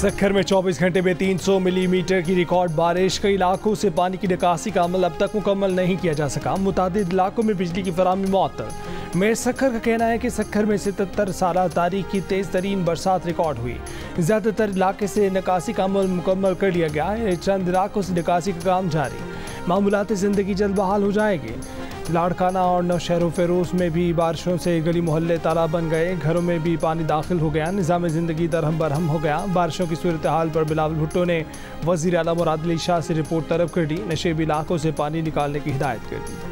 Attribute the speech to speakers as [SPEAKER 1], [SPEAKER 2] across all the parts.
[SPEAKER 1] सक्खर में 24 घंटे में 300 मिलीमीटर की रिकॉर्ड बारिश। कई इलाकों से पानी की निकासी का अमल अब तक मुकम्मल नहीं किया जा सका। मुतादिद इलाकों में बिजली की फराहमी मुअत्तल। मेयर सक्खर का कहना है कि सक्खर में 77 साल तारीख की तेज़ तरीन बरसात रिकॉर्ड हुई। ज़्यादातर इलाके से निकासी का अमल मुकम्मल कर लिया गया है। चंद इलाकों से निकासी का काम जारी। मामूलाती ज़िंदगी जल्द बहाल हो जाएगी। लाड़काना और नौशहर फेरोज़ में भी बारिशों से गली मोहल्ले तालाब बन गए। घरों में भी पानी दाखिल हो गया। निज़ाम ज़िंदगी दरहम बरहम हो गया। बारिशों की सूरत हाल पर बिलावल भुट्टो ने वज़ीर आला मुराद अली शाह से रिपोर्ट तलब कर दी। नशेबी इलाकों से पानी निकालने की हिदायत कर दी।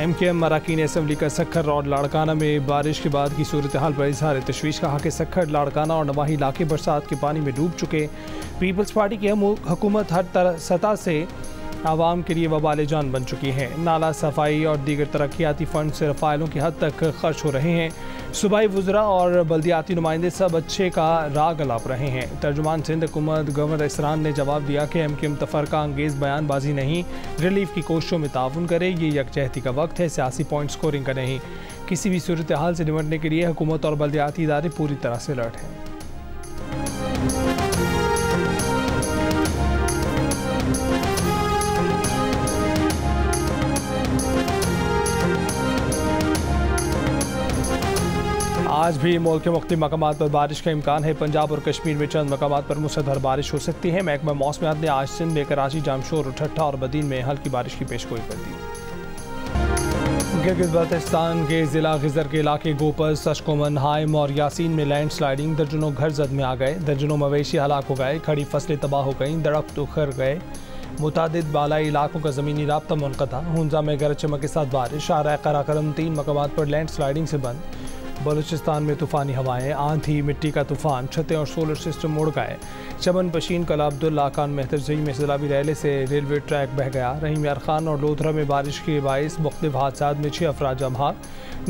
[SPEAKER 1] MKM अरकान असम्बली का सक्खर और लाड़काना में बारिश के बाद की सूरत हाल पर इजहार तशवीश। कहा कि सक्खर, लाड़काना और नवाही इलाके बरसात के पानी में डूब चुके। पीपल्स पार्टी की हुकूमत हर सतह से आवाम के लिए वबाल जान बन चुकी है। नाला सफाई और दीगर तरक्याती फंड सिर्फ फाइलों की हद तक खर्च हो रहे हैं। सूबाई वज़रा और बल्दियाती नुमाइंदे सब अच्छे का राग अलाप रहे हैं। तर्जुमान सिंध हुकूमत गवर्नर इसरान ने जवाब दिया कि MKM तफरका अंगेज़ बयानबाजी नहीं, रिलीफ की कोशिशों में ताउन करे। ये यकजहती का वक्त है, सियासी पॉइंट स्कोरिंग का नहीं। किसी भी सूरत हाल से निपटने के लिए हुकूमत और बल्दियाती इदारे पूरी तरह से अलर्ट हैं। आज भी मुल्क के मुख्तलिफ मकामात पर बारिश का इम्कान है। पंजाब और कश्मीर में चंद मकामात पर मूसलाधार बारिश हो सकती है। महकमा मौसमियात ने आज सिंध में कराची, जामशोर, ठट्ठा और बदीन में हल्की बारिश की पेशगोई कर दी। गिलगित बल्तिस्तान के ज़िला गिज़र के इलाके गोपस, अशकोमन, हाइम और यासीन में लैंड स्लाइडिंग। दर्जनों घर जद में आ गए। दर्जनों मवेशी हलाक हो गए। खड़ी फसलें तबाह हो गईं। दरख्त उखड़ गए। मुतादिद बालाई इलाकों का ज़मीनी राब्ता मुनक़ता। हुंजा में गरज चमक के साथ बारिश। शारा कराकरम 3 मकामात पर लैंड स्लाइडिंग से बंद। बलूचिस्तान में तूफ़ानी हवाएं, आंधी, मिट्टी का तूफ़ान, छतें और सोलर सिस्टम उड़ गए। चमन पशीन, कला अब्दुल्ला खान, मेहतरजई में सैलाबी रैले से रेलवे ट्रैक बह गया। रहीम यार खान और लोधरा में बारिश के बाइस मुख्तलिफ हादसात में 6 अफराद जमहा।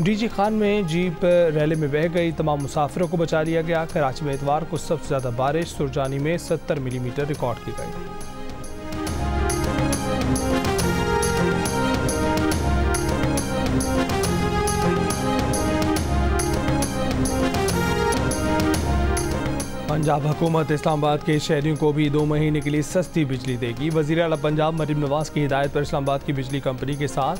[SPEAKER 1] DG खान में जीप रैले में बह गई। तमाम मुसाफिरों को बचा लिया गया। कराची में इतवार को सबसे ज़्यादा बारिश सुरजानी में 70 मिलीमीटर रिकॉर्ड की गई। पंजाब हुकूमत इस्लामाबाद के शहरियों को भी 2 महीने के लिए सस्ती बिजली देगी। वज़ीर आला पंजाब मरीम नवाज की हिदायत पर इस्लामाबाद की बिजली कंपनी के साथ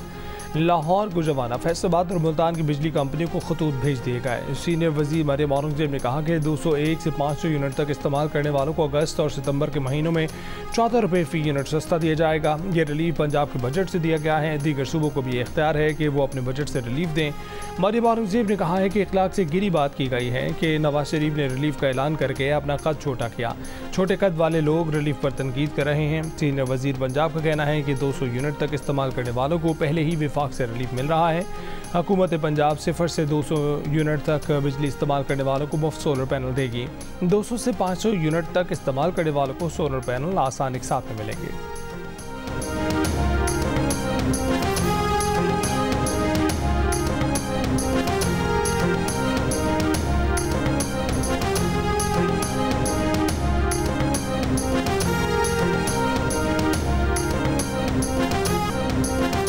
[SPEAKER 1] लाहौर, गुजरावाना, फैसलाबाद और मुल्तान की बिजली कंपनियों को खतूत भेज दिए गए। सीनियर वज़ीर मरियम औरंगज़ेब ने कहा कि 201 से 500 यूनिट तक इस्तेमाल करने वालों को अगस्त और सितंबर के महीनों में 14 रुपये फ़ी यूनिट सस्ता दिया जाएगा। ये रिलीफ पंजाब के बजट से दिया गया है। दीगर सूबों को भी इख्तियार है कि वो अपने बजट से रिलीफ दें। मरियम औरंगज़ेब ने कहा है कि इखलाक से गिरी बात की गई है कि नवाज शरीफ ने रिलीफ का ऐलान करके अपना कद छोटा किया। छोटे कद वाले लोग रिलीफ पर तनकीद कर रहे हैं। सीनियर वज़ीर पंजाब का कहना है कि 200 यूनिट तक इस्तेमाल करने वालों को पहले ही विफाक से रिलीफ मिल रहा है। हुकूमत पंजाब 0 से 200 यूनिट तक बिजली इस्तेमाल करने वालों को मुफ्त सोलर पैनल देगी। 200 से 500 यूनिट तक इस्तेमाल करने वालों को सोलर पैनल आसान एक साथ में मिलेंगे।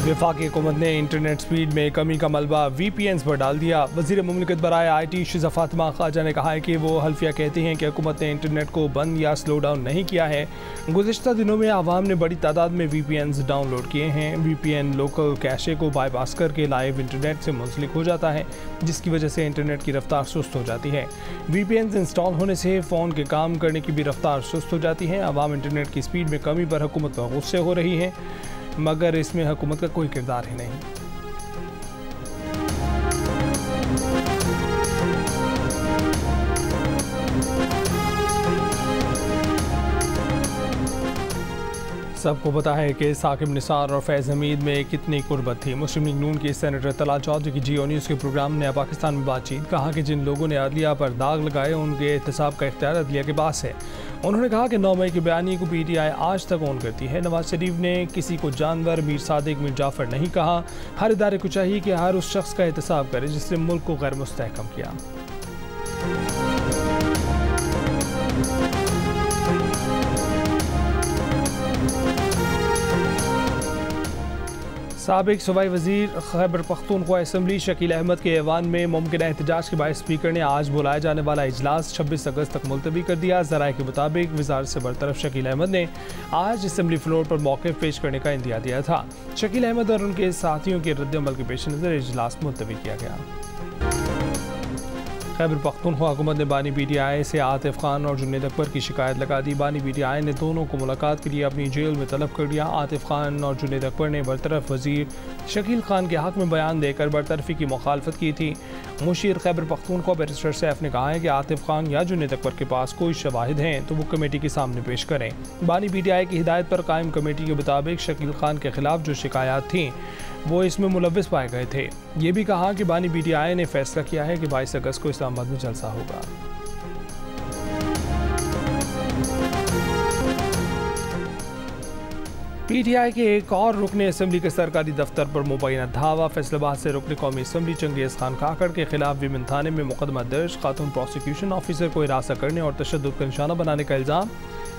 [SPEAKER 1] वफाकी हुकूमत ने इंटरनेट स्पीड में कमी का मलबा VPNs पर डाल दिया। वज़ीर मुमलिकत बराए IT शिज़ा फ़ातिमा ख़ाजा ने कहा है कि वो हल्फिया कहते हैं कि हुकूमत ने इंटरनेट को बंद या स्लो डाउन नहीं किया है। गुज़िश्ता दिनों में आवाम ने बड़ी तादाद में VPNs डाउनलोड किए हैं। VPN लोकल कैशे को बाईपास करके लाइव इंटरनेट से मुंसलिक हो जाता है, जिसकी वजह से इंटरनेट की रफ्तार सुस्त हो जाती है। VPNs इंस्टॉल होने से फ़ोन के काम करने की भी रफ्तार सुस्त हो जाती है। आवाम इंटरनेट की स्पीड में कमी पर हुकूमत पर गुस्से हो रही है, मगर इसमें हुकूमत का कोई किरदार ही नहीं। सबको पता है कि साकिब निसार और फैज़ हमीद में कितनी कुर्बत थी। मुस्लिम लीग नून के सेनेटर तला चौधरी की जियो न्यूज़ के प्रोग्राम ने पाकिस्तान में बातचीत। कहा कि जिन लोगों ने अदलिया पर दाग लगाए उनके एहतसाब का इख्तियार अदलिया के पास है। उन्होंने कहा कि 9 मई के बयानी को PTI आज तक ऑन करती है। नवाज शरीफ ने किसी को जानवर, मीर सादिक, मीर जाफ़र नहीं कहा। हर इदारे को चाहिए कि हर उस शख्स का एहतसाब करे जिसने मुल्क को गैर मुस्तहकम किया। साबिक सूबाई वजीर खैबर पख्तूनख्वा असम्बली शकील अहमद के ऐवान में मुमकिन एहतजाज के बाद स्पीकर ने आज बुलाए जाने वाला इजलास 26 अगस्त तक मुलतवी कर दिया। ज़राए के मुताबिक वज़ारत से बरतरफ शकील अहमद ने आज असम्बली फ्लोर पर मौक़िफ़ पेश करने का इंदिया दिया था। शकील अहमद और उनके साथियों के रद्द-ए-अमल के पेश नज़र इजलास मुलतवी किया गया। खैबर पख्तूनख्वा हुकूमत ने बानी PTI से आतिफ खान और जुन्नैद अकबर की शिकायत लगा दी। बानी PTI ने दोनों को मुलाकात के लिए अपनी जेल में तलब कर दिया। आतिफ खान और जुन्नैद अकबर ने बरतरफ वजीर शकील खान के हक़ में बयान देकर बरतरफी की मुखालफत की थी। मुशीर खैबर पख्तूनख्वा बैरिस्टर सैफ ने कहा है कि आतिफ खान या जुन्नैद अकबर के पास कोई शवाहिद हैं तो वो कमेटी के सामने पेश करें। बानी PTI की हिदायत पर कायम कमेटी के मुताबिक शकील खान के खिलाफ जो शिकायत थीं वो इसमें मुलव्विस पाए गए थे। ये भी कहा कि बानी PTI ने फैसला किया है कि 22 अगस्त को इस्लामाबाद में जलसा होगा। PTI के एक और रुकने असम्बली के सरकारी दफ्तर पर मुबैना धावा। फैसलाबाद से रुकने कौमी असम्बली चंगेज़ खान काकड़ के खिलाफ विमेन थाने में मुकदमा दर्ज। खातून प्रोसिक्यूशन ऑफिसर को हिरासत करने और तशद्दुद का निशाना बनाने का इल्ज़ाम।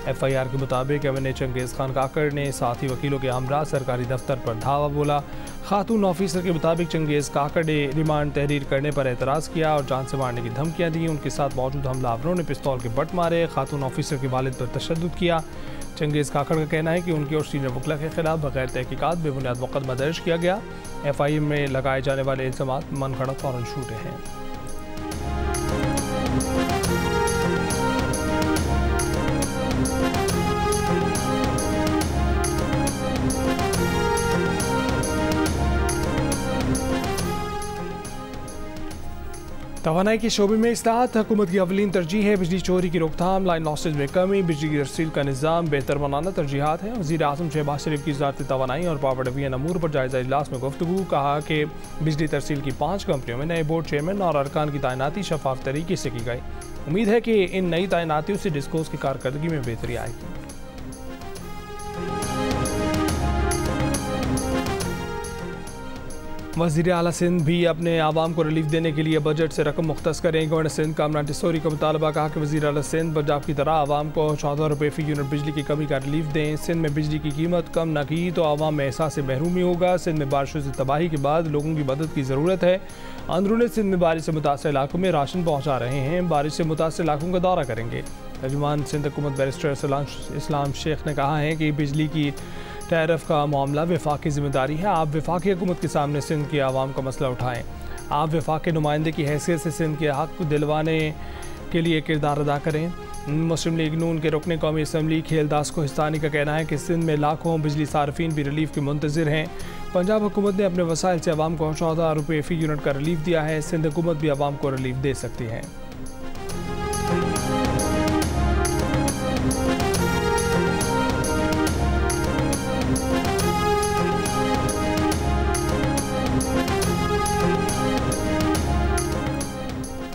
[SPEAKER 1] FIR के मुताबिक MNA चंगेज़ खान काकड़ ने साथी वकीलों के हमरा सरकारी दफ्तर पर धावा बोला। खातून ऑफिसर के मुताबिक चंगेज़ काकड़ ने रिमांड तहरीर करने पर एतराज़ किया और जान से मारने की धमकियाँ दी। उनके साथ मौजूद हमलावरों ने पिस्तौल के बट मारे। खातून ऑफिसर के वालिद पर तशद्दुद किया। चंगेज़ काकड़ का कहना है कि उनके और सीनियर वकला के खिलाफ बगैर तहकीकात बेबुनियाद मुकदमा दर्ज किया गया। FIM में लगाए जाने वाले इल्ज़ामात मनगढ़ंत और झूठे हैं। तवानाई के शोबे में इस्लाहत हुकूमत की अवलीन तरजीह है। बिजली चोरी की रोकथाम, लाइन लॉसेज में कमी, बिजली की तरसील का निज़ाम बेहतर बनाना तरजीहात है। वज़ीर आज़म शहबाज शरीफ की वज़ारत तवानाई और पावर डिवीजन अमूर पर जायज़ा इजलास में गुफ्तगू। कहा कि बिजली तरसील की 5 कंपनियों में नए बोर्ड चेयरमैन और अरकान की तैनाती शफाफ तरीके से की गई। उम्मीद है कि इन नई तैनातियों से डिस्कोस की कारकर्दगी में बेहतरी आएगी। वज़ीर आला सिंध भी अपने आवाम को रिलीफ देने के लिए बजट से रकम मुख्तस करें। गवर्नर सिंध कामरान टिसोरी का मुतालबा। कहा कि वज़ीर आला सिंध पंजाब की तरह आवाम को 14 रुपये फ़ी यूनिट बिजली की कमी का रिलीफ दें। सिंध में बिजली की कीमत कम न की तो आवाम में एहसास महरूमी होगा। सिंध में बारिशों से तबाही के बाद लोगों की मदद की ज़रूरत है। अंदरूनी सिंध में बारिश से मुतासर इलाकों में राशन पहुँचा रहे हैं। बारिश से मुतासर इलाकों का दौरा करेंगे। तर्जुमान सिंध हुकूमत बैरिस्टर इस्लाम शेख ने कहा है कि बिजली की टैरिफ का मामला वफाकी जिम्मेदारी है। आप वफाकी हुकूमत के सामने सिंध के आवाम का मसला उठाएँ। आप वफाकी नुमाइंदे की हैसियत से सिंध के हक़ दिलवाने के लिए किरदार अदा करें। मुस्लिम लीग नून के रुकने कौमी असम्बली खेलदास को हिस्तानी का कहना है कि सिंध में लाखों बिजली सार्फिन भी रिलीफ के मुंतज़िर हैं। पंजाब हुकूमत ने अपने वसाइल से आवाम को 14 रुपये फ़ी यूनिट का रिलीफ दिया है। सिंध हुकूमत भी आवाम को रिलीफ दे सकती है।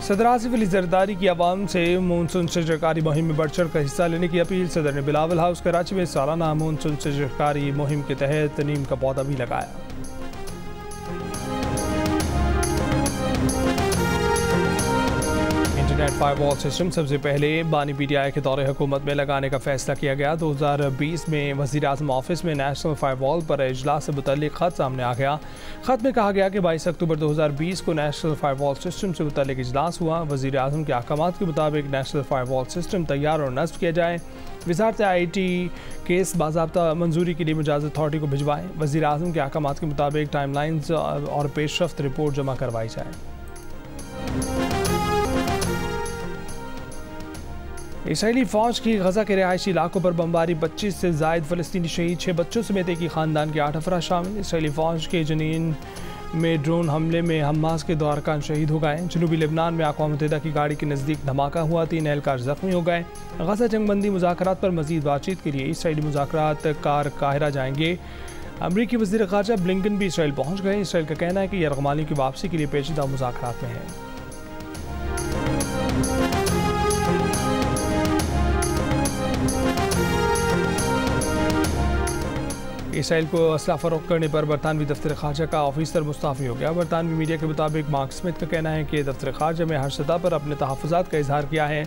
[SPEAKER 1] सदर आसिफ अली जरदारी की आवाम से मानसून शजरकारी मुहिम में बढ़ चढ़ कर हिस्सा लेने की अपील। सदर ने बिलावल हाउस कराची में सालाना मानसून शजरकारी मुहिम के तहत नीम का पौधा भी लगाया। इंटरनेट फायरवॉल सिस्टम सबसे पहले बानी PTI के दौरे हुकूमत में लगाने का फैसला किया गया। 2020 में वज़ीर आज़म ऑफिस में नेशनल फायरवॉल पर इजलास से मुतल्लिक़ ख़त सामने आ गया। ख़त में कहा गया कि 22 अक्टूबर 2020 को नेशनल फायरवॉल सिस्टम से मुतल्लिक़ इजलास हुआ। वज़ीर आज़म के अहकामात के मुताबिक नेशनल फायरवॉल सिस्टम तैयार और नस्ब किया जाए। वज़ारत IT केस बाज़ाब्ता मंजूरी के लिए मिजाज अथॉरिटी को भिजवाएँ। वज़ीर आज़म के अहकामात के मुताबिक टाइमलाइंस और पेशरफ्त रिपोर्ट जमा करवाई जाए। इसराइली फ़ौज की गज़ा के रिहायशी इलाकों पर बमबारी, 25 से ज़ायद फ़लस्तीनी शहीद, 6 बच्चों समेत एक ही ख़ानदान के 8 अफराद शामिल। इसराइली फ़ौज के जनीन में ड्रोन हमले में हमास के 2 अरकान शहीद हो गए। जनूबी लेबनान में अक़वाम मुत्तहिदा की गाड़ी के नज़दीक धमाका हुआ, 3 एहलकार ज़ख्मी हो गए। गज़ा जंगबंदी मुज़ाकरात पर मज़ीद बातचीत के लिए इसराइली मुज़ाकरात कार काहिरा जाएंगे। अमरीकी वज़ीर ख़ारजा ब्लिंकन भी इसराइल पहुँच गए। इसराइल का कहना है कि यरगमाली की वापसी के लिए पेचीदा मुज़ाकरात में है। इसराइल को असला फ़रोख्त करने पर बरतानवी दफ्तर ख़ारजा का ऑफिसर मुस्ताफ़ी हो गया। बरतानवी मीडिया के मुताबिक मार्क स्मिथ का कहना है कि दफ्तर ख़ारजा में हर सतह पर अपने तहफ़्फ़ुज़ात का इजहार किया है।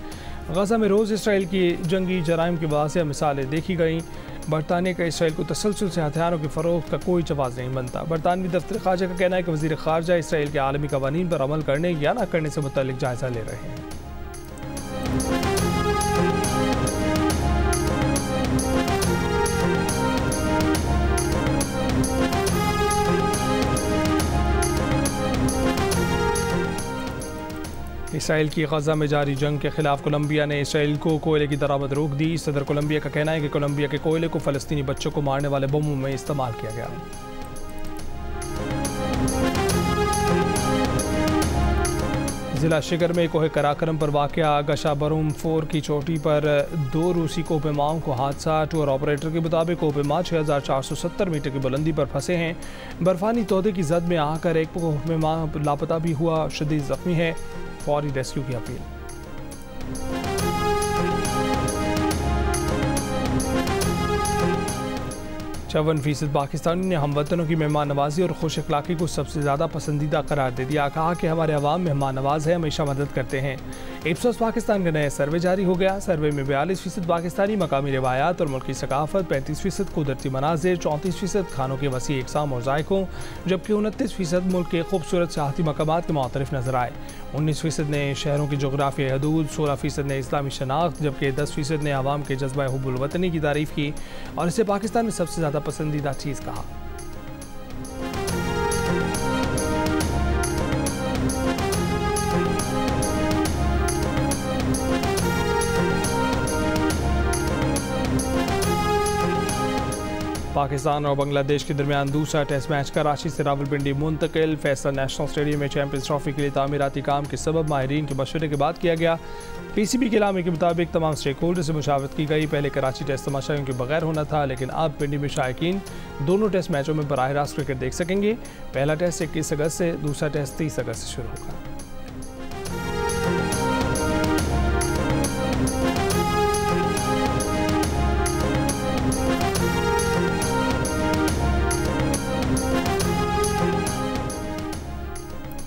[SPEAKER 1] गज़ा में रोज़ इसराइल की जंगी जराइम की वाज़ेह मिसालें देखी गई। बरतानिया का इसराइल को तसलसल से हथियारों की फरोख्त का कोई जवाब नहीं बनता। बरतानवी दफ्तर खारजा का कहना है कि वज़ीर खारजा इसराइल के आलमी कवानीन पर अमल करने या न करने से मुतल्लिक जायजा ले रहे हैं। इसराइल की गजा में जारी जंग के खिलाफ कोलंबिया ने इसराइल को कोयले की दरामद रोक दी। सदर कोलंबिया का कहना है कि कोलंबिया के कोयले को फ़लस्तीनी बच्चों को मारने वाले बमों में इस्तेमाल किया गया। जिला शिगर में कोहे कराकरम पर वाक़या गशाबरूम 4 की चोटी पर 2 रूसी कोपेमाओं को हादसा। टूर ऑपरेटर के मुताबिक कोपेमा 6470 मीटर की बुलंदी पर फंसे हैं। बर्फानी तोदे की जद में आकर एक कोपेमा लापता भी हुआ, शदीद जख्मी है। फौरी रेस्क्यू की अपील। 54% पाकिस्तानी ने हमवतनों की मेहमान नवाजी और खुश अखलाकी को सबसे ज़्यादा पसंदीदा करार दे दिया। कहा कि हमारे अवाम मेहमान नवाज है, हमेशा मदद करते हैं। इप्सोस पाकिस्तान का नया सर्वे जारी हो गया। सर्वे में 42% पाकिस्तानी मकामी रिवायात और मुल्की सकाफत, 35% कुदरती मनाजिर, 34% खानों के वसी इकसाम और जायकों, जबकि 29% मुल्क के खूबसूरत सियाहती मकामात के मुतारिफ नजर आए। 19% ने शहरों की जोग्राफियाई हदूद, 16% ने इस्लामी शनाख्त, जबकि 10% ने आवाम के जज्बा हुब्बुल वतनी की तारीफ की और इसे पाकिस्तान में सबसे ज़्यादा पसंदीदा चीज़ कहा। पाकिस्तान और बांग्लादेश के दरमियान दूसरा टेस्ट मैच कराची से रावलपिंडी मुंतकिल। फैसल नेशनल स्टेडियम में चैंपियंस ट्रॉफी के लिए तामीराती काम के सबब माहिरीन के मशवरे के बाद किया गया। पीसीबी के इलामे के मुताबिक तमाम स्टेक होल्डर से मुशावरत की गई। पहले कराची टेस्ट तमाशाइयों के बगैर होना था, लेकिन अब पिंडी में शायकीन दोनों टेस्ट मैचों में बराह रास्त क्रिकेट देख सकेंगे। पहला टेस्ट 21 अगस्त से, दूसरा टेस्ट 30 अगस्त से शुरू होगा।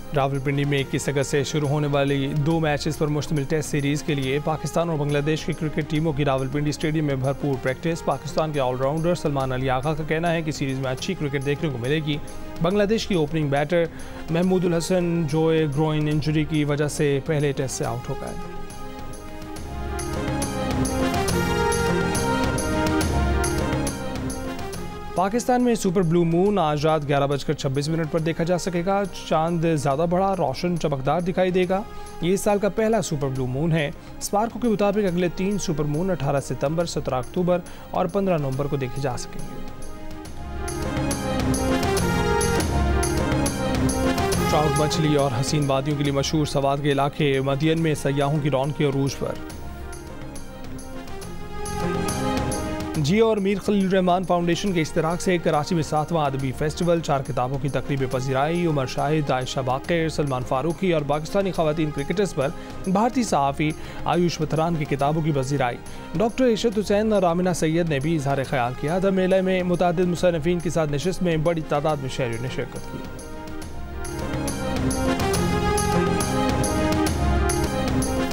[SPEAKER 1] रावलपिंडी में 21 अगस्त से शुरू होने वाली 2 मैचेस पर मुश्तमिल टेस्ट सीरीज़ के लिए पाकिस्तान और बांग्लादेश की क्रिकेट टीमों की रावलपिंडी स्टेडियम में भरपूर प्रैक्टिस। पाकिस्तान के ऑलराउंडर सलमान अली आगा का कहना है कि सीरीज़ में अच्छी क्रिकेट देखने को मिलेगी। बांग्लादेश की ओपनिंग बैटर महमूदुल हसन जोए ग्रोइन इंजरी की वजह से पहले टेस्ट से आउट हो गए। पाकिस्तान में सुपर ब्लू मून आज रात 11:26 पर देखा जा सकेगा। चांद ज़्यादा बड़ा, रोशन, चमकदार दिखाई देगा। ये इस साल का पहला सुपर ब्लू मून है। स्पार्को के मुताबिक अगले 3 सुपर मून 18 सितंबर, 17 अक्टूबर और 15 नवंबर को देखे जा सकेंगे। ट्राउट मछली और हसीन वादियों के लिए मशहूर सवाद के इलाके मदियन में सयाहों की रौनक और रूज पर। जियो और मीर खलील रहमान फाउंडेशन के इश्तराक से कराची में 7वां अदबी फेस्टिवल, 4 किताबों की तकरीब पजीराई। उमर शाहिद, आयशा बाक़िर, सलमान फारूकी और पाकिस्तानी ख़वातीन क्रिकेटर्स पर भारतीय सहाफ़ी आयुष वतरान की किताबों की पजीराई। डॉक्टर इशरत हुसैन और आमिना सैयद ने भी इजहार ख्याल किया था। मेले में मुतादिद मुसन्निफ़ीन के साथ नशिस्त में बड़ी तादाद में शहरियों ने शिरकत की।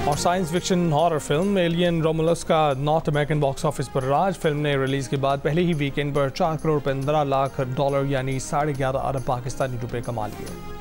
[SPEAKER 1] और science fiction horror film alien Romulus का नॉर्थ अमेरिकन बॉक्स ऑफिस पर राज। फिल्म ने रिलीज के बाद पहले ही वीकेंड पर $4 करोड़ 15 लाख यानी 11.5 अरब पाकिस्तानी रुपए कमा लिए।